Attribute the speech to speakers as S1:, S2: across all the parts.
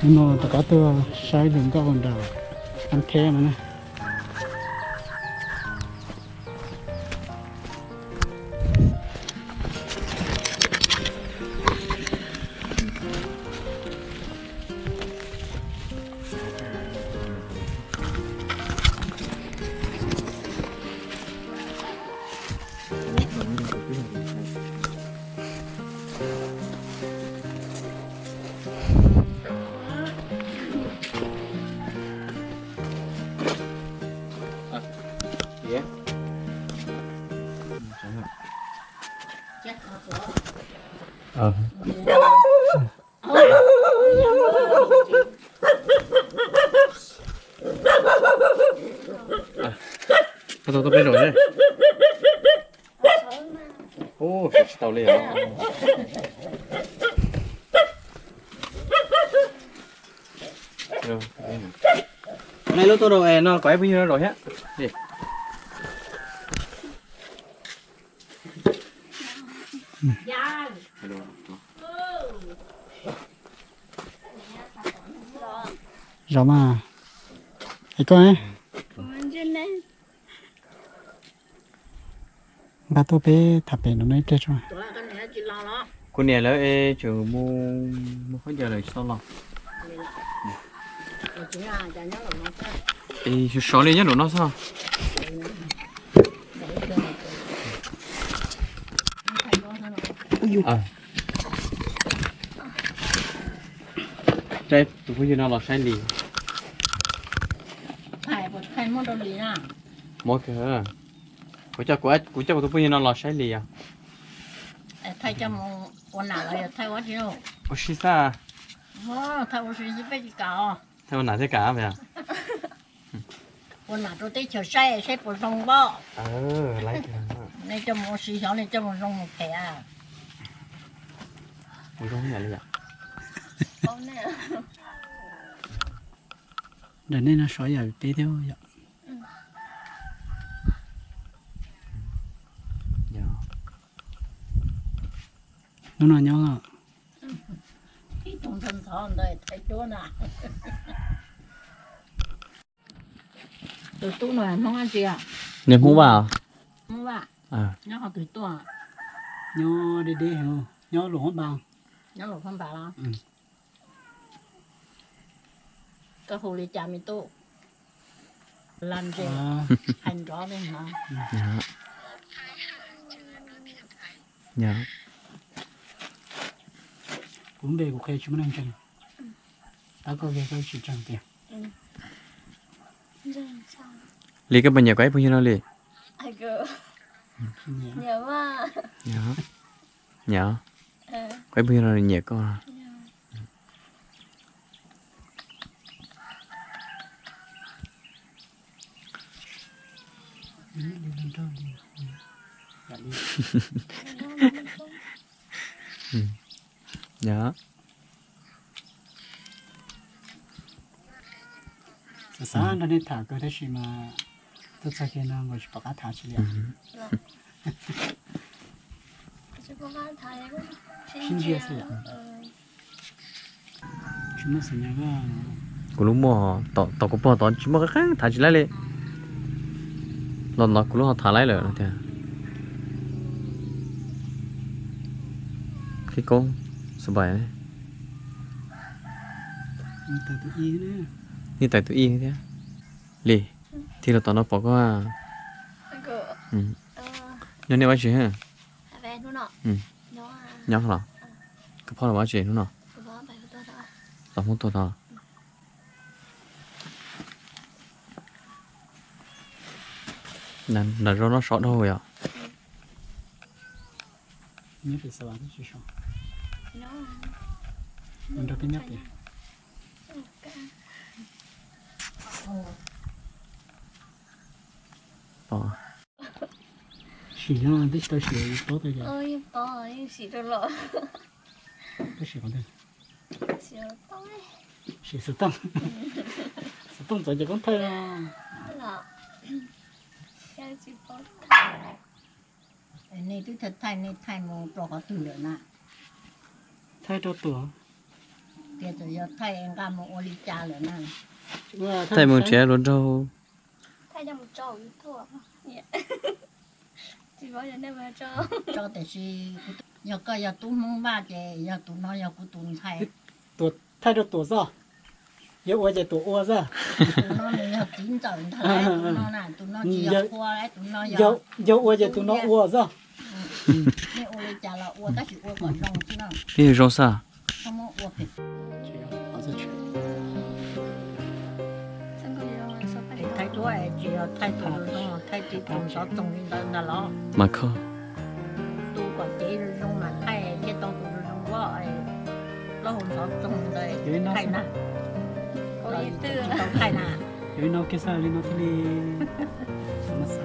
S1: nó có tôi sai đừng có còn đầu ăn khe mà nè tôi biết rồi đấy. Ô, tàu liền. Này lúc tôi đồ nó có bao nhiêu rồi hết. Gì? Rõ mà. Thấy con ấy. Ba tôi bé thập bé nó nói chết rồi. Cô này là trường mua hết giờ rồi sao lo? Số này nhá nó sao? Đây, tụi bây giờ nó là sai lì.
S2: Thầy mua đồ lì à?
S1: Mua kìa. Của tụi bây giờ nó là sai lì à?
S2: Thầy cho một con nào là thầy quá chứ?
S1: Ủa xí sao?
S2: Thầy quá chứ phải gì cả.
S1: Thầy nào thế cả vậy à?
S2: Con nào tôi thấy chờ xe bổ sung bao.
S1: Lấy kìa.
S2: Này cho một xí xóa này cho một rong một thẻ à?
S1: Ủa giống vậy à?
S2: Con này.
S1: Để nên nó sỏi vào tí theo vậy. Nó nhỏ à?
S2: Cái tông thân thon đây thấy chúa nào. Từ tu này không ăn gì à?
S1: Nếu muốn vào.
S2: Không vào. Nó học từ tu à?
S1: Nhỏ đi đi hả? Nhỏ lỗ hốt bao.
S2: Nó lột không vào đó. Cái hồ ly chả mình tu. Làm gì? Hành rõ lên hả?
S1: Dạ. Cũng về của cây chúng nó chân. Ta có về cái chỉ chân tiền. Lì cái bên nhà quái bao nhiêu nó lì?
S2: Nhớ mà.
S1: Nhỏ. Quái bao nhiêu nó nhẹ con. Dạ. Sáng nó đi thả cái đấy mà tôi sẽ khi nào ngồi chụp cái thả chỉ liền. Xin chia sẻ. Chúng nó sẽ nhớ cái. Cú lúc mua tao có bao tao chỉ mua cái khác thả chỉ lại đi. Nó cú lúc họ thả lại rồi thế. Cái con sờ bài đấy. Như tại tụi y thế. Lì. Thì là tao nó bỏ qua. Nhớ này bao nhiêu hả? Nhớ hả? Cái phao là bao nhiêu nữa? Tao muốn tôi tao. Là nó sọt đâu rồi à? Nhớ phải sao chứ chứ sao? Mình đâu biết nhắc gì. Bỏ. Xì nó biết tôi xì tốt rồi giờ.
S2: Ơi bỏ xì rồi lọ.
S1: Tôi xì còn đây.
S2: Xì rồi tông ấy.
S1: Xì sụt tông. Sụt tông rồi giờ con thay à.
S2: Lọ. Cái gì bỏ. Này tôi thật thay này thay một trò có từ nữa nè.
S3: thay đồ tuổi
S2: kia rồi giờ thay anh cam một ô ly trà nữa nè
S1: thay một trẻ luôn đâu
S4: thay cho một trâu ít thôi chỉ bảo giờ này mà trâu
S2: choแต่สิgiờก็giờ tú mông ba chị giờ tú nói giờกูtú thay
S3: tuổi thay đồ tuổi sao giờ ua giờ tuổi ua sao
S2: tú nói giờ chín giờ thay tú nói nè tú nói chỉ giờ qua đấy tú nói
S3: giờ ua giờ tuổi nó ua sao
S2: นี่โอเลยจ่าเราอ้วนแต่สิอ้วนก่อนลงที่นั่น
S1: cái gì rau sa
S2: เขามาอ้วนเผ็ด
S3: 好再去
S4: 三个月我说不
S2: ไทยด้วยจีเอาไทยตัวน้องไทยจีตรงซอตรงนี้นั่นแล้ว
S1: mà khó
S2: ตัวก่อนเจ๊ลงมาไทยเจ๊ต้องตัวลงว่าไอ้เราหุ่นซอตรงเลยไทยนะเราต้องไทยนะ
S3: 有那个啥，有那个哩，什么啥？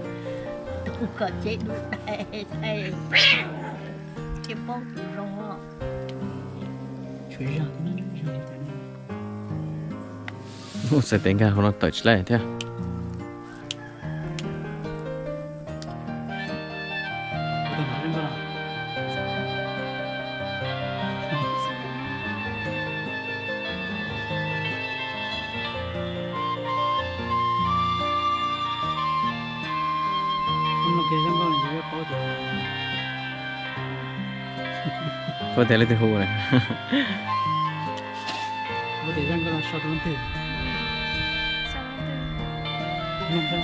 S2: ตัวก่อนเจ๊ดูไทยเจ๊ป้องตัวลงว่า
S3: 吹上的呢，上的呢。
S1: Ủa, sẽ tính cả nó tới lại thế à?
S3: 我在哪里吧？ hôm nay cái răng con này có được
S1: Có thể lấy từ hồ này.
S3: có thể răng con là sao con tiền không sao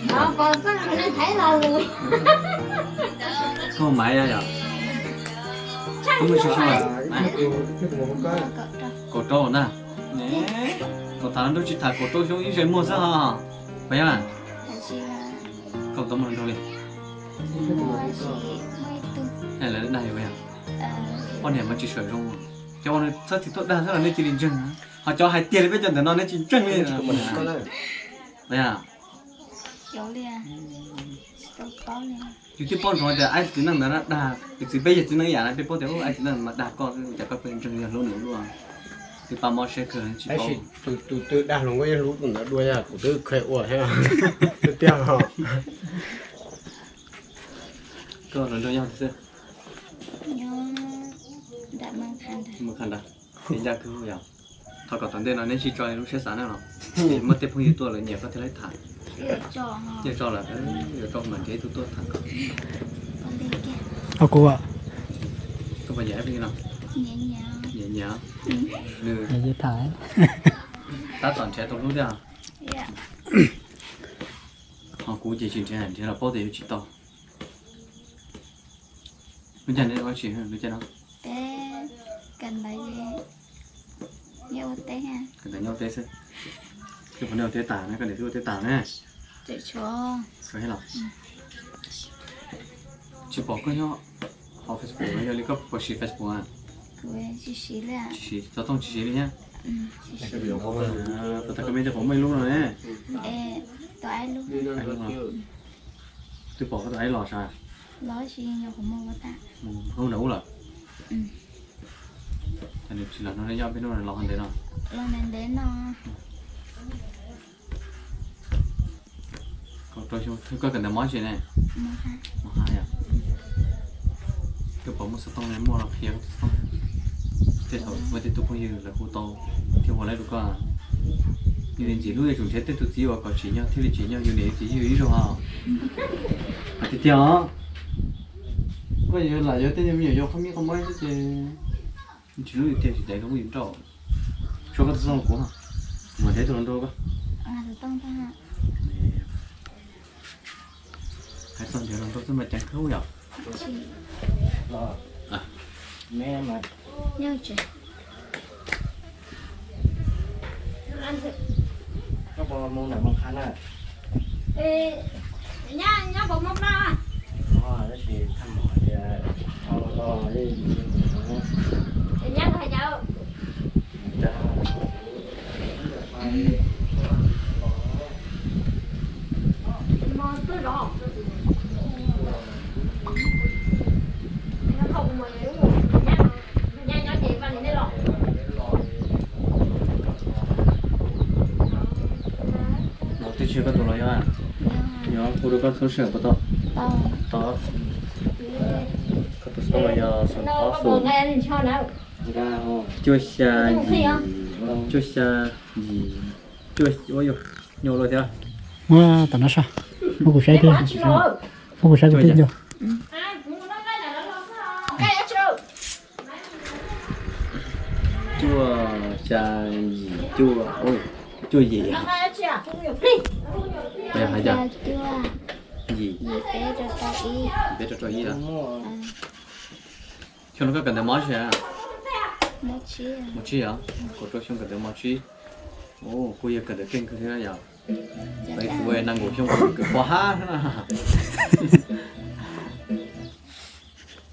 S4: Đó, con sao nó thấy là luôn
S1: Không máy ra nhỉ? Không phải sao à? Cổ trâu nè. Nè. Cổ thằng nó chỉ thả cổ trâu xuống dưới mua sao hả? Phải à? Cậu tao muốn đâu đi? Này là đây vậy à? Con này mà chỉ sửa rong. Cho con sao thì tốt đa sao là nên chỉ định chân hả? Họ cho hai tiền bây giờ để nó nên chỉ chân đi. Vậy à?
S4: Kiểu liền Kiểu có liền
S1: Chứ tiếp bọn rồi thì ai chỉ năng là đà thì bây giờ chỉ năng giả là tiếp bọn thì ai chỉ năng mà đà con chả có quyền chân liền luôn nữa luôn thì bà mò sẽ cười chỉ
S5: ấy
S1: có
S5: chỉ từ đa lòng cái lú cũng đã đuôi à của từ khỏe ủa hay là từ tiêu họ
S1: cơ rồi đôi nhau thì sao
S4: Nhưng đã mang khăn rồi
S1: mà khăn đã thì ra cứ hiểu thôi còn tận đây là nên chỉ cho lúc sẽ sáng nào thì mất tiếp không nhiều tuổi là nhiều có thể lấy thẳng
S4: Giờ cho họ
S1: giờ cho là cái giờ cho mình cái tôi thẳng
S4: Con đi kia
S3: à cô ạ
S1: không phải dễ như nào
S4: Nhẹ nhàng
S1: nhẹ nhàng như
S3: để dễ thái
S1: ta toàn trẻ tôi lúc đó
S4: Dạ
S1: họ cú chỉ chuyện thế này thì là bao giờ chỉ to bây giờ nên có chuyện hơn bây giờ nó
S4: Té Cần lấy gì Nhiều té ha
S1: cần đánh nhau thế xem cái phần đầu thế tả này cần để thua thế tả này
S4: Để cho
S1: có hết rồi chỉ bỏ cái nhau họ Facebook bây giờ lấy cấp của chị Facebook à
S4: Quê chị xí là
S1: chị cho tông chị đi nhá
S4: Chị xí
S5: cái biểu không
S1: và ta comment cho phóng mình luôn rồi nè
S4: Ê Tụi ai luôn
S1: tôi bỏ cái ấy lò sao
S4: Nói chị nhiều của mô ta
S1: không nấu rồi
S4: Ừ
S1: thành chỉ là nó lấy nhau bên đó là lò hơn đấy nào
S4: Lần đến đến nó
S1: còn tôi chưa tôi có cần để món gì này
S4: Mô ha
S1: món hai à tôi bỏ một số tông này mua là kia tông thế thôi với tôi không như là khu to thì hồi nãy được có như nên chỉ lúc này chúng sẽ tiếp tục chỉ vào có chỉ nhau thì chỉ nhau như này chỉ như ý rồi hả thì theo có gì là do tên nhiều do không biết không mấy chứ chỉ lúc thì chỉ để không yên trọ cho cái xong của hả mà thấy tụi nó đâu cơ
S4: À rồi tông ta ha
S1: hay xong thì nó tôi mà chẳng khâu nhở
S4: Chị
S1: à
S3: mẹ mà
S4: nhớ chứ
S3: nó bò mông này mông khăn à
S2: nhá bột mông đâu à
S3: nó thì thăm hỏi lo đi
S2: nhá thầy cháu mò tới rõ nó không mà đúng không nhá chị vào đây lọ
S1: nó tôi chưa có tụi nó à nhớ cô đâu có số sửa bắt đầu đó có tụi số này số đó số
S2: nghe thì cho nào
S1: chưa xa gì chưa xa gì chưa ôi yo nhiều rồi chưa
S3: mà tao nói sao không có sai tiền không có sai cái tiền đâu
S1: chua cha gì chua ôi chua gì vậy bây giờ hay chưa gì biết cho gì đó cho nó có cần để món gì à một chi à có cho xong cần để món chi ô cô yêu cần để kinh cái thế này à vậy cô ấy năng ngủ xong cái quá thế nào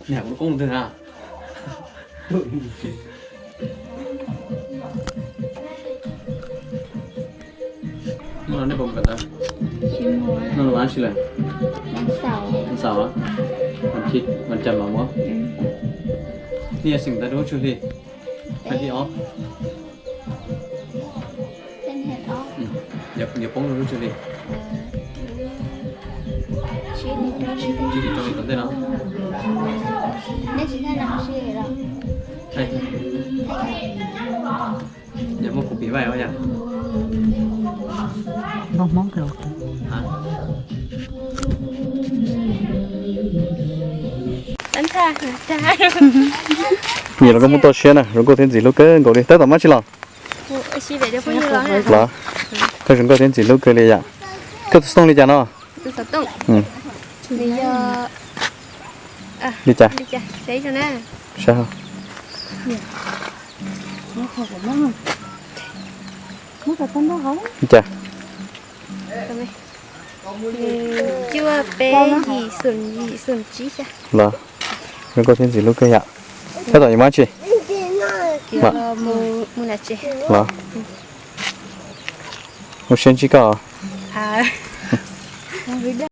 S1: nhà cũng không được à nó nó bông cả ta nó là bán gì này bán sào á bán thịt bán chả mà muaนี่สิ่งที่รู้ช่วยดิใครที่ออฟอย่าป้องรู้ช่วยดิชื่อที่ตรงนี้ก็ได้เนาะใช่อย่ามาคุยไว้ว่าอย่าง
S3: mong mong rồi
S4: đánh ra ra
S1: nhiều là có một tổ xe này rồi có thêm gì lúc cái gọi đi tới tầm mắt chỉ lòng
S4: chị về được bao nhiêu rồi
S1: là cái chúng có thêm gì lúc cái này vậy cái sông đi chả nó
S4: tôi sợ tung bây giờ
S1: đi chả
S4: đi chả đấy cho nè
S1: sao
S3: nó không có mong nó có con đó không
S1: đi chả
S4: chưa bé gì sườn chí ra
S1: là rồi có thêm gì lúc cái vậy cái tỏi má chị
S4: kiểu mua là chị
S1: là một sen chỉ cả
S4: à